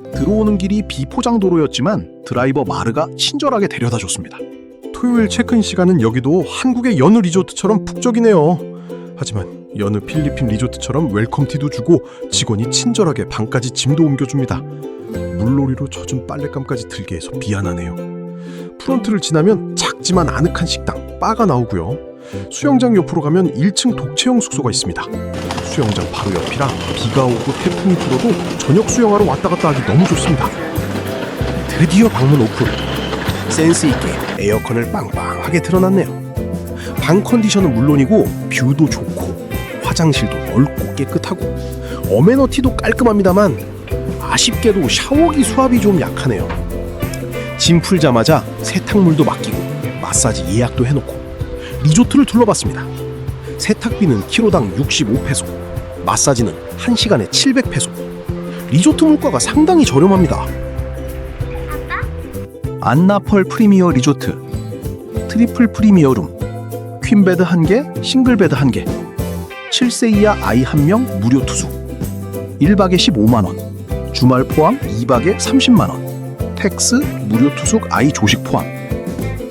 들어오는 길이 비포장도로였지만 드라이버 마르가 친절하게 데려다줬습니다. 토요일 체크인 시간은 여기도 한국의 여느 리조트처럼 북적이네요. 하지만 여느 필리핀 리조트처럼 웰컴티도 주고 직원이 친절하게 방까지 짐도 옮겨줍니다. 물놀이로 젖은 빨랫감까지 들게 해서 미안하네요. 프런트를 지나면 작지만 아늑한 식당, 바가 나오고요. 수영장 옆으로 가면 1층 독채형 숙소가 있습니다. 수영장 바로 옆이라 비가 오고 태풍이 불어도 저녁 수영하러 왔다 갔다 하기 너무 좋습니다. 드디어 방문 오픈. 센스 있게 에어컨을 빵빵하게 틀어놨네요. 방 컨디션은 물론이고 뷰도 좋고 화장실도 넓고 깨끗하고 어메너티도 깔끔합니다만 아쉽게도 샤워기 수압이 좀 약하네요. 짐 풀자마자 세탁물도 맡기고 마사지 예약도 해놓고 리조트를 둘러봤습니다. 세탁비는 키로당 65페소, 마사지는 1시간에 700페소. 리조트 물가가 상당히 저렴합니다. 안나펄 프리미어 리조트, 트리플 프리미어룸, 퀸베드 1개, 싱글베드 1개, 7세 이하 아이 1명 무료 투숙, 1박에 15만원, 주말 포함 2박에 30만원, 텍스 무료 투숙 아이 조식 포함.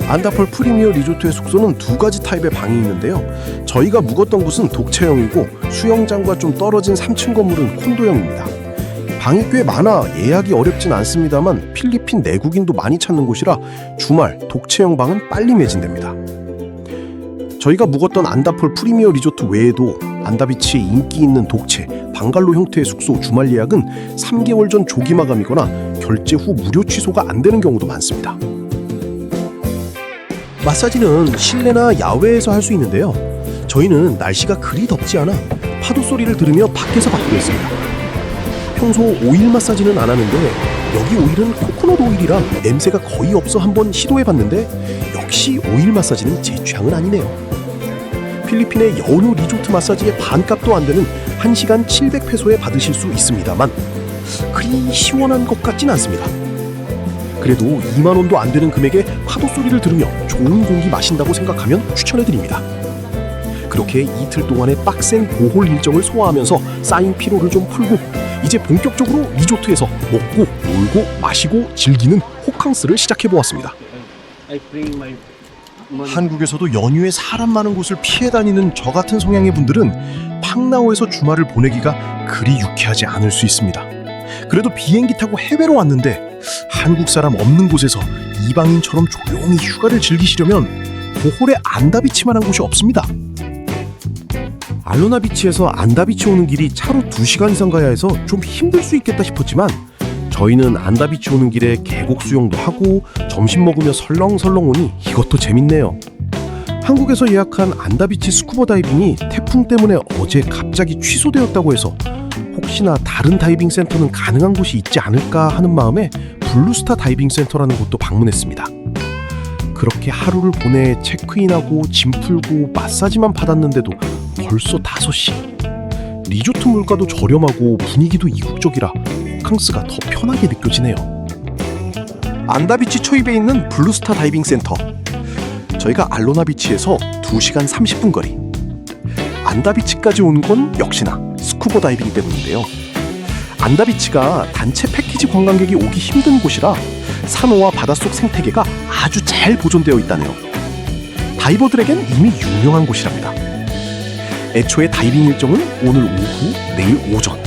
안다펄 프리미어 리조트의 숙소는 2가지 타입의 방이 있는데요. 저희가 묵었던 곳은 독채형이고 수영장과 좀 떨어진 3층 건물은 콘도형입니다. 방이 꽤 많아 예약이 어렵진 않습니다만 필리핀 내국인도 많이 찾는 곳이라 주말 독채형 방은 빨리 매진됩니다. 저희가 묵었던 안다펄 프리미어 리조트 외에도 안다비치에 인기 있는 독채, 방갈로 형태의 숙소 주말 예약은 3개월 전 조기 마감이거나 결제 후 무료 취소가 안 되는 경우도 많습니다. 마사지는 실내나 야외에서 할 수 있는데요. 저희는 날씨가 그리 덥지 않아 파도 소리를 들으며 밖에서 받기로 했습니다. 평소 오일 마사지는 안 하는데 여기 오일은 코코넛 오일이라 냄새가 거의 없어 한번 시도해봤는데 역시 오일 마사지는 제 취향은 아니네요. 필리핀의 여느 리조트 마사지의 반값도 안 되는 1시간 700페소에 받으실 수 있습니다만 그리 시원한 것 같진 않습니다. 그래도 2만 원도 안 되는 금액에 파도 소리를 들으며 좋은 공기 마신다고 생각하면 추천해드립니다. 그렇게 이틀 동안의 빡센 보홀 일정을 소화하면서 쌓인 피로를 좀 풀고 이제 본격적으로 리조트에서 먹고 놀고 마시고 즐기는 호캉스를 시작해보았습니다. 한국에서도 연휴에 사람 많은 곳을 피해 다니는 저 같은 성향의 분들은 팡나오에서 주말을 보내기가 그리 유쾌하지 않을 수 있습니다. 그래도 비행기 타고 해외로 왔는데 한국 사람 없는 곳에서 이방인처럼 조용히 휴가를 즐기시려면 보홀의 안다비치만한 곳이 없습니다. 알로나비치에서 안다비치 오는 길이 차로 2시간 이상 가야 해서 좀 힘들 수 있겠다 싶었지만 저희는 안다비치 오는 길에 계곡 수영도 하고 점심 먹으며 설렁설렁 오니 이것도 재밌네요. 한국에서 예약한 안다비치 스쿠버 다이빙이 태풍 때문에 어제 갑자기 취소되었다고 해서 혹시나 다른 다이빙 센터는 가능한 곳이 있지 않을까 하는 마음에 블루스타 다이빙 센터라는 곳도 방문했습니다. 그렇게 하루를 보내 체크인하고 짐 풀고 마사지만 받았는데도 벌써 5시. 리조트 물가도 저렴하고 분위기도 이국적이라 호캉스가 더 편하게 느껴지네요. 안다비치 초입에 있는 블루스타 다이빙 센터. 저희가 알로나비치에서 2시간 30분 거리. 안다비치까지 온 건 역시나 스쿠버 다이빙 때문인데요. 안다비치가 단체 패키지 관광객이 오기 힘든 곳이라 산호와 바닷속 생태계가 아주 잘 보존되어 있다네요. 다이버들에겐 이미 유명한 곳이랍니다. 애초에 다이빙 일정은 오늘 오후, 내일 오전.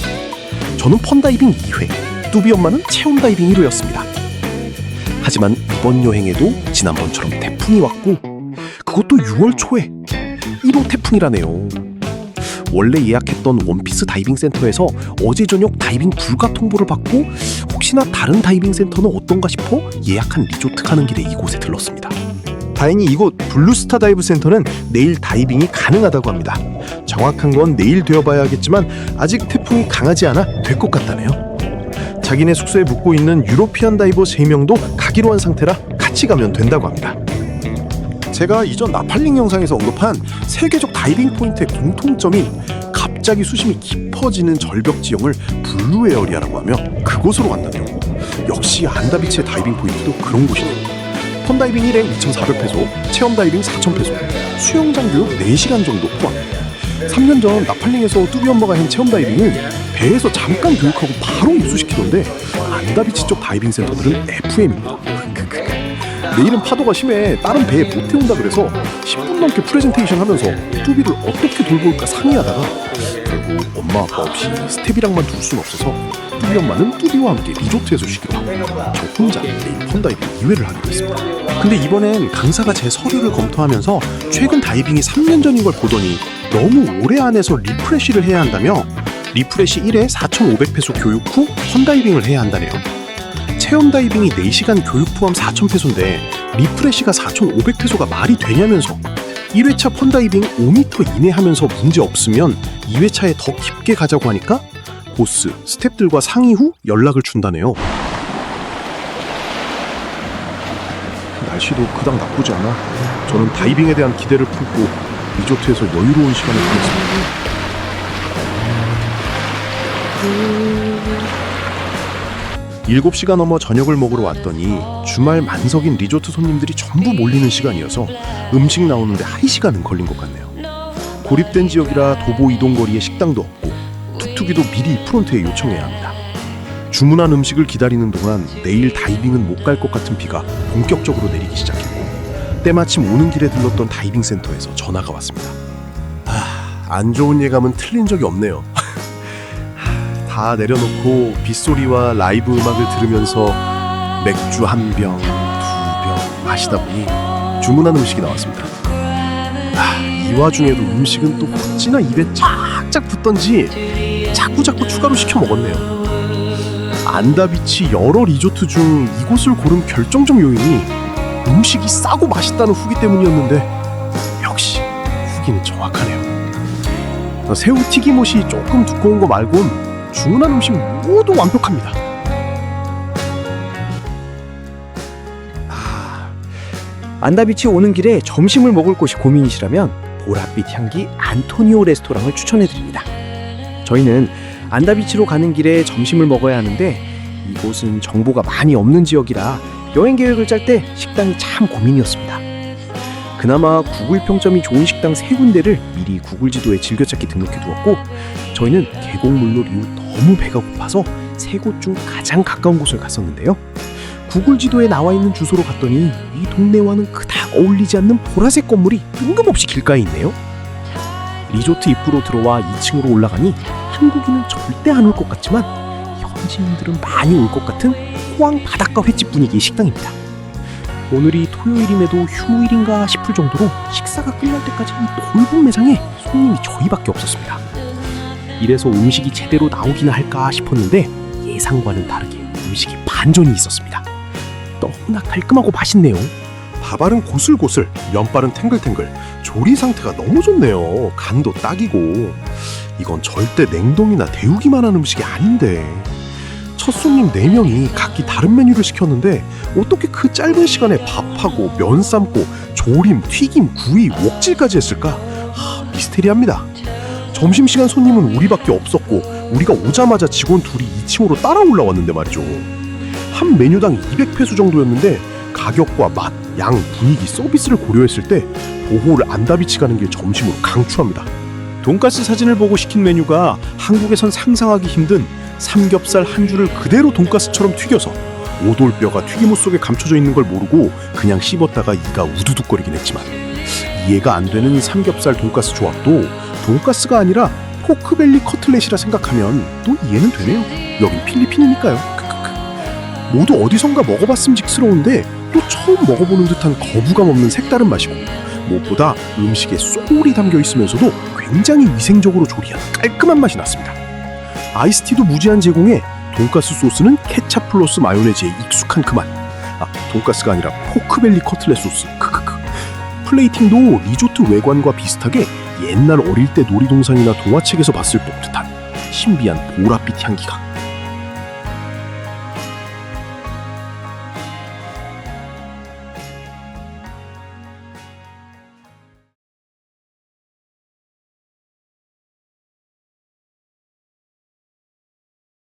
저는 펀다이빙 2회, 뚜비 엄마는 체험다이빙 1회였습니다. 하지만 이번 여행에도 지난번처럼 태풍이 왔고 그것도 6월 초에 1호 태풍이라네요. 원래 예약했던 원피스 다이빙 센터에서 어제 저녁 다이빙 불가 통보를 받고 혹시나 다른 다이빙 센터는 어떤가 싶어 예약한 리조트 가는 길에 이곳에 들렀습니다. 다행히 이곳 블루스타 다이브 센터는 내일 다이빙이 가능하다고 합니다. 정확한 건 내일 되어봐야겠지만 아직 태풍이 강하지 않아 될 것 같다네요. 자기네 숙소에 묵고 있는 유로피안 다이버 3명도 가기로 한 상태라 같이 가면 된다고 합니다. 제가 이전 나팔링 영상에서 언급한 세계적 다이빙 포인트의 공통점이 갑자기 수심이 깊어지는 절벽 지형을 블루 에어리아라고 하며 그곳으로 간다네요. 역시 안다비치의 다이빙 포인트도 그런 곳이네요. 펀다이빙 1회 2,400페소, 체험다이빙 4,000페소, 수영장 교육 4시간 정도 포함. 3년 전 나팔링에서 뚜비 엄마가 한 체험 다이빙은 배에서 잠깐 교육하고 바로 입수시키던데 안다비치 쪽 다이빙 센터들은 FM입니다. 내일은 파도가 심해 다른 배에 못 태운다 그래서 10분 넘게 프레젠테이션 하면서 뚜비를 어떻게 돌볼까 상의하다가 결국 엄마 아빠 없이 스텝이랑만 둘 순 없어서 뚜비 엄마는 뚜비와 함께 리조트에서 쉬기로 하고 저 혼자 내일 펀다이빙 2회를 하기로 했습니다. 근데 이번엔 강사가 제 서류를 검토하면서 최근 다이빙이 3년 전인 걸 보더니 너무 오래 안 해서 리프레시를 해야 한다며 리프레시 1회 4,500페소 교육 후 펀다이빙을 해야 한다네요. 체험 다이빙이 4시간 교육 포함 4,000페소인데 리프레시가 4,500페소가 말이 되냐면서 1회차 펀다이빙 5m 이내 하면서 문제 없으면 2회차에 더 깊게 가자고 하니까 보스, 스태프들과 상의 후 연락을 준다네요. 날씨도 그닥 나쁘지 않아. 저는 다이빙에 대한 기대를 품고 리조트에서 여유로운 시간을 보냈습니다. 7시가 넘어 저녁을 먹으러 왔더니 주말 만석인 리조트 손님들이 전부 몰리는 시간이어서 음식 나오는데 1시간은 걸린 것 같네요. 고립된 지역이라 도보 이동거리에 식당도 없고 툭툭이도 미리 프론트에 요청해야 합니다. 주문한 음식을 기다리는 동안 내일 다이빙은 못 갈 것 같은 비가 본격적으로 내리기 시작했고 때마침 오는 길에 들렀던 다이빙 센터에서 전화가 왔습니다. 안 좋은 예감은 틀린 적이 없네요. 다 내려놓고 빗소리와 라이브 음악을 들으면서 맥주 1병, 2병 마시다 보니 주문한 음식이 나왔습니다. 이 와중에도 음식은 또 어찌나 입에 쫙쫙 붙던지 자꾸자꾸 추가로 시켜 먹었네요. 안다비치 여러 리조트 중 이곳을 고른 결정적 요인이 음식이 싸고 맛있다는 후기 때문이었는데 역시 후기는 정확하네요. 새우 튀김옷이 조금 두꺼운 거 말곤 주문한 음식 모두 완벽합니다. 안다비치 오는 길에 점심을 먹을 곳이 고민이시라면 보랏빛 향기 안토니오 레스토랑을 추천해드립니다. 저희는 안다비치로 가는 길에 점심을 먹어야 하는데 이곳은 정보가 많이 없는 지역이라 여행 계획을 짤 때 식당이 참 고민이었습니다. 그나마 구글 평점이 좋은 식당 3군데를 미리 구글 지도에 즐겨찾기 등록해두었고 저희는 계곡물놀 이후 너무 배가 고파서 3곳 중 가장 가까운 곳을 갔었는데요. 구글 지도에 나와 있는 주소로 갔더니 이 동네와는 그닥 어울리지 않는 보라색 건물이 뜬금없이 길가에 있네요. 리조트 입구로 들어와 2층으로 올라가니 한국인은 절대 안 올 것 같지만 현지인들은 많이 올 것 같은 포항 바닷가 횟집 분위기의 식당입니다. 오늘이 토요일임에도 휴무일인가 싶을 정도로 식사가 끝날 때까지 이 넓은 매장에 손님이 저희밖에 없었습니다. 이래서 음식이 제대로 나오기나 할까 싶었는데 예상과는 다르게 음식이 반전이 있었습니다. 너무나 깔끔하고 맛있네요. 밥알은 고슬고슬, 면발은 탱글탱글, 조리 상태가 너무 좋네요. 간도 딱이고. 이건 절대 냉동이나 데우기만 한 음식이 아닌데. 첫 손님 4명이 각기 다른 메뉴를 시켰는데 어떻게 그 짧은 시간에 밥하고 면 삶고 조림, 튀김, 구이, 웍질까지 했을까? 미스테리합니다. 점심시간 손님은 우리밖에 없었고 우리가 오자마자 직원 둘이 2층으로 따라 올라왔는데 말이죠. 한 메뉴당 200페소 정도였는데 가격과 맛, 양, 분위기, 서비스를 고려했을 때 보호를 안다비치 가는 길 점심으로 강추합니다. 돈가스 사진을 보고 시킨 메뉴가 한국에선 상상하기 힘든 삼겹살 한 줄을 그대로 돈가스처럼 튀겨서 오돌뼈가 튀김옷 속에 감춰져 있는 걸 모르고 그냥 씹었다가 이가 우두둑거리긴 했지만 이해가 안 되는 삼겹살 돈가스 조합도 돈가스가 아니라 포크벨리 커틀렛이라 생각하면 또 이해는 되네요. 여긴 필리핀이니까요. 모두 어디선가 먹어봤음직스러운데 또 처음 먹어보는 듯한 거부감 없는 색다른 맛이고 무엇보다 음식에 소울이 담겨 있으면서도 굉장히 위생적으로 조리한 깔끔한 맛이 났습니다. 아이스티도 무제한 제공해 돈가스 소스는 케찹 플러스 마요네즈에 익숙한 그 맛. 돈가스가 아니라 포크벨리 커틀렛 소스. 플레이팅도 리조트 외관과 비슷하게 옛날 어릴 때 놀이동산이나 동화책에서 봤을 법듯한 신비한 보랏빛 향기가